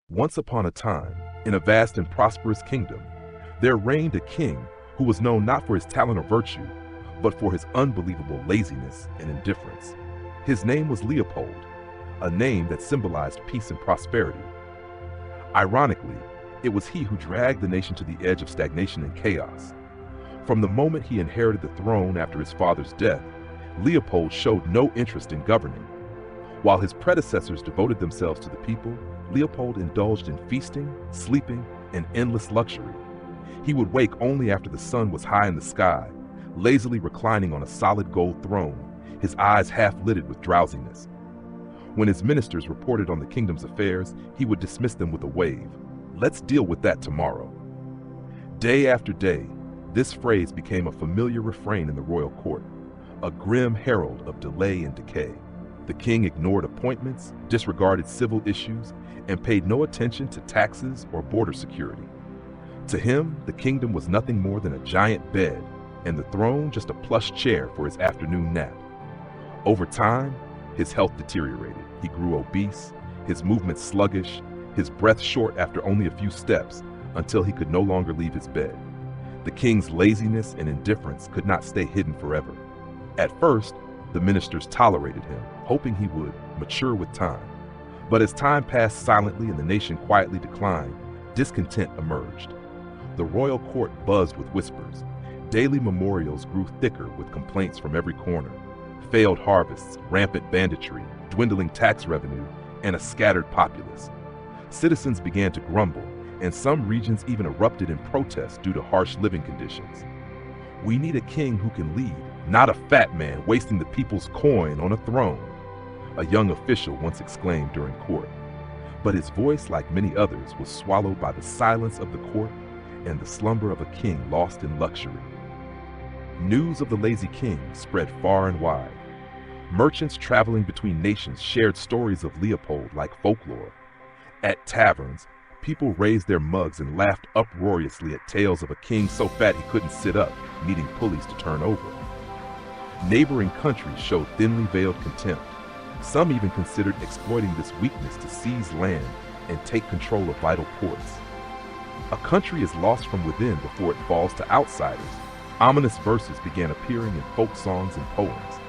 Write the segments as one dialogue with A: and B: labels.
A: Once upon a time, in a vast and prosperous kingdom, there reigned a king who was known not for his talent or virtue, but for his unbelievable laziness and indifference. His name was Leopold, a name that symbolized peace and prosperity. Ironically, it was he who dragged the nation to the edge of stagnation and chaos. From the moment he inherited the throne after his father's death, Leopold showed no interest in governing. While his predecessors devoted themselves to the people, Leopold indulged in feasting, sleeping, and endless luxury. He would wake only after the sun was high in the sky, lazily reclining on a solid gold throne, his eyes half-lidded with drowsiness. When his ministers reported on the kingdom's affairs, he would dismiss them with a wave. "Let's deal with that tomorrow." Day after day, this phrase became a familiar refrain in the royal court, a grim herald of delay and decay. The king ignored appointments, disregarded civil issues, and paid no attention to taxes or border security. To him, the kingdom was nothing more than a giant bed, and the throne just a plush chair for his afternoon nap. Over time, his health deteriorated. He grew obese, his movements sluggish, his breath short after only a few steps, until he could no longer leave his bed. The king's laziness and indifference could not stay hidden forever. At first, the ministers tolerated him, hoping he would mature with time. But as time passed silently and the nation quietly declined, discontent emerged. The royal court buzzed with whispers. Daily memorials grew thicker with complaints from every corner. Failed harvests, rampant banditry, dwindling tax revenue, and a scattered populace. Citizens began to grumble, and some regions even erupted in protest due to harsh living conditions. "We need a king who can lead, not a fat man wasting the people's coin on a throne," a young official once exclaimed during court. But his voice, like many others, was swallowed by the silence of the court and the slumber of a king lost in luxury. News of the lazy king spread far and wide. Merchants traveling between nations shared stories of Leopold like folklore. At taverns, people raised their mugs and laughed uproariously at tales of a king so fat he couldn't sit up, needing pulleys to turn over. Neighboring countries showed thinly veiled contempt. Some even considered exploiting this weakness to seize land and take control of vital ports. A country is lost from within before it falls to outsiders. Ominous verses began appearing in folk songs and poems.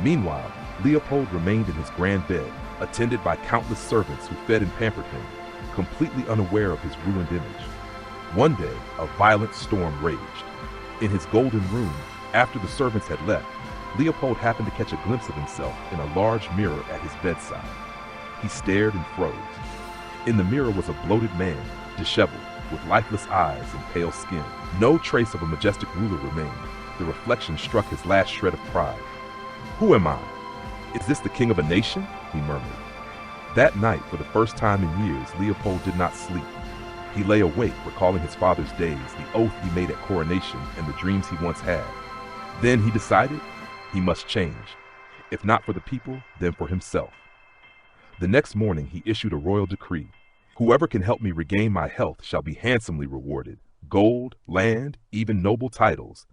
A: Meanwhile, Leopold remained in his grand bed, attended by countless servants who fed and pampered him, completely unaware of his ruined image. One day, a violent storm raged. In his golden room, after the servants had left, Leopold happened to catch a glimpse of himself in a large mirror at his bedside. He stared and froze. In the mirror was a bloated man, disheveled, with lifeless eyes and pale skin. No trace of a majestic ruler remained. The reflection struck his last shred of pride. "Who am I? Is this the king of a nation?" he murmured. That night, for the first time in years, Leopold did not sleep. He lay awake, recalling his father's days, the oath he made at coronation, and the dreams he once had. Then he decided he must change. If not for the people, then for himself. The next morning, he issued a royal decree. "Whoever can help me regain my health shall be handsomely rewarded. Gold, land, even noble titles."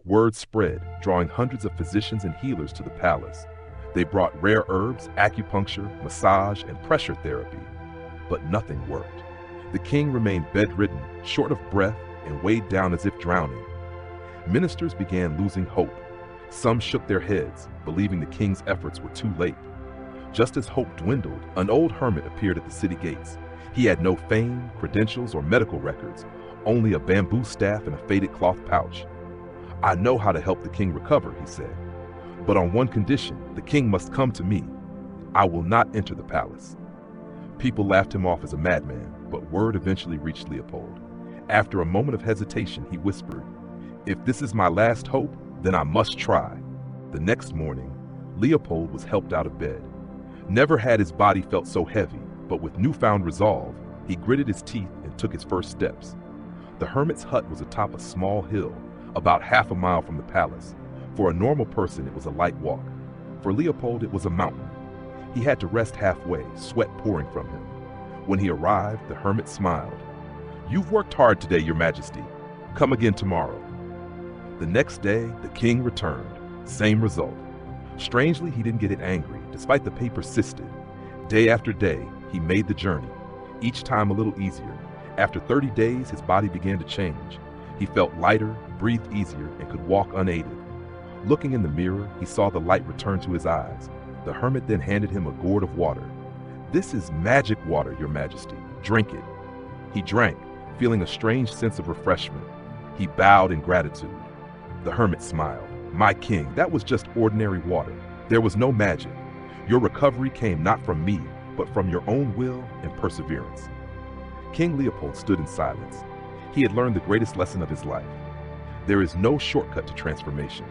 A: Word spread, drawing hundreds of physicians and healers to the palace. They brought rare herbs, acupuncture, massage, and pressure therapy. But nothing worked. The king remained bedridden, short of breath, and weighed down as if drowning. Ministers began losing hope. Some shook their heads, believing the king's efforts were too late. Just as hope dwindled, an old hermit appeared at the city gates. He had no fame, credentials, or medical records, only a bamboo staff and a faded cloth pouch. "I know how to help the king recover," he said. "But on one condition, the king must come to me. I will not enter the palace." People laughed him off as a madman, but word eventually reached Leopold. After a moment of hesitation, he whispered, "If this is my last hope, then I must try." The next morning, Leopold was helped out of bed. Never had his body felt so heavy, but with newfound resolve, he gritted his teeth and took his first steps. The hermit's hut was atop a small hill, about half a mile from the palace. For a normal person, it was a light walk. For Leopold, it was a mountain. He had to rest halfway, sweat pouring from him. When he arrived, the hermit smiled. "You've worked hard today, Your Majesty. Come again tomorrow." The next day, the king returned. Same result. Strangely, he didn't get angry, despite the pain persisted. Day after day, he made the journey. each time a little easier. After 30 days, his body began to change. He felt lighter, breathed easier, and could walk unaided. Looking in the mirror, he saw the light return to his eyes. The hermit then handed him a gourd of water. "This is magic water, Your Majesty. Drink it." He drank, feeling a strange sense of refreshment. He bowed in gratitude. The hermit smiled. "My king, that was just ordinary water. There was no magic. Your recovery came not from me, but from your own will and perseverance." King Leopold stood in silence. He had learned the greatest lesson of his life. There is no shortcut to transformation.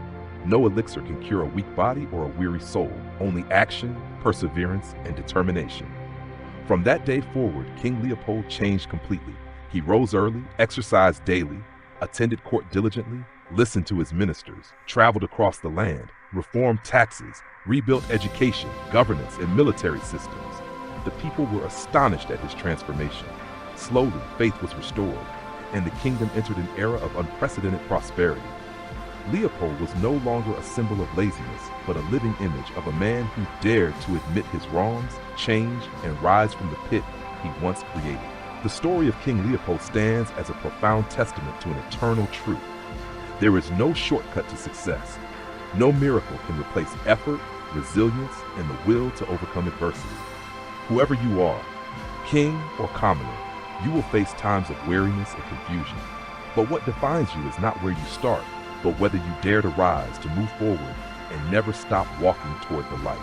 A: No elixir can cure a weak body or a weary soul, only action, perseverance, and determination. From that day forward, King Leopold changed completely. He rose early, exercised daily, attended court diligently, listened to his ministers, traveled across the land, reformed taxes, rebuilt education, governance, and military systems. The people were astonished at his transformation. Slowly, faith was restored, and the kingdom entered an era of unprecedented prosperity. Leopold was no longer a symbol of laziness, but a living image of a man who dared to admit his wrongs, change, and rise from the pit he once created. The story of King Leopold stands as a profound testament to an eternal truth. There is no shortcut to success. No miracle can replace effort, resilience, and the will to overcome adversity. Whoever you are, king or commoner, you will face times of weariness and confusion. But what defines you is not where you start, but whether you dare to rise, to move forward, and never stop walking toward the light.